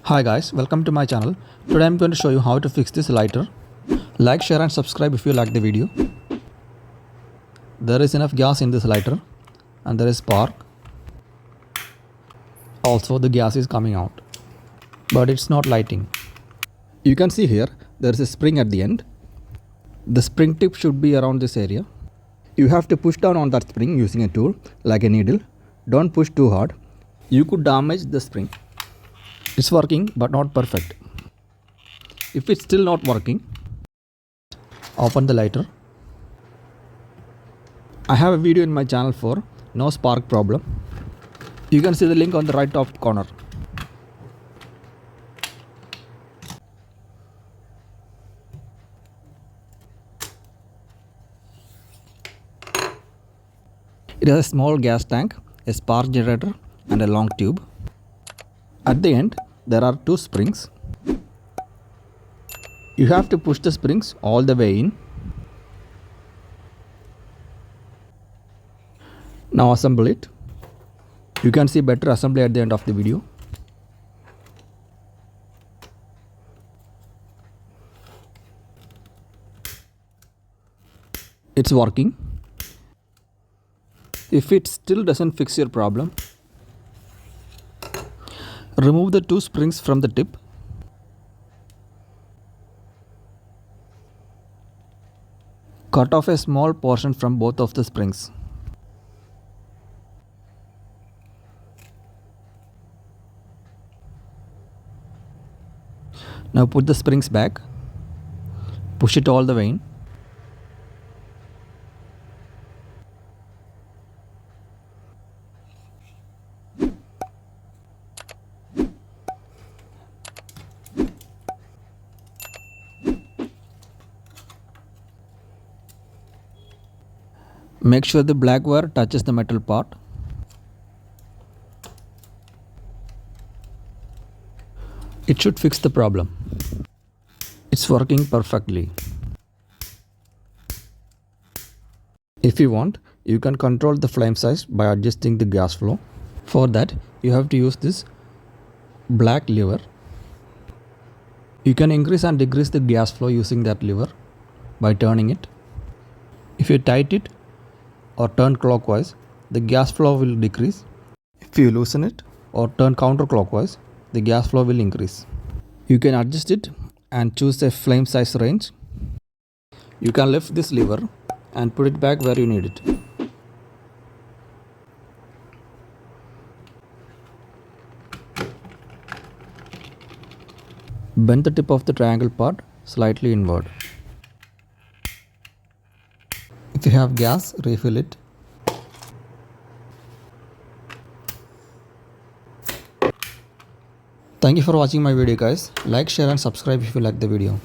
Hi guys, welcome to my channel. Today I'm going to show you how to fix this lighter. Like, share and subscribe if you like the video. There is enough gas in this lighter and there is spark. Also the gas is coming out, but it's not lighting. You can see here there is a spring at the end. The spring tip should be around this area. You have to push down on that spring using a tool like a needle. Don't push too hard. You could damage the spring. It's working but not perfect. If it's still not working, open the lighter. I have a video in my channel for no spark problem. You can see the link on the right top corner. It has a small gas tank, a spark generator and a long tube. At the end, there are two springs. You have to push the springs all the way in. Now assemble it. You can see better assembly at the end of the video. It's working. If it still doesn't fix your problem, remove the two springs from the tip. Cut off a small portion from both of the springs. Now put the springs back. Push it all the way in. Make sure the black wire touches the metal part. It should fix the problem. It's working perfectly. If you want, you can control the flame size by adjusting the gas flow. For that, you have to use this black lever. You can increase and decrease the gas flow using that lever by turning it. If you tighten it or turn clockwise, the gas flow will decrease. If you loosen it or turn counterclockwise, the gas flow will increase. You can adjust it and choose a flame size range. You can lift this lever and put it back where you need it. Bend the tip of the triangle part slightly inward. If you have gas, refill it. Thank you for watching my video guys. Like, share and subscribe if you like the video.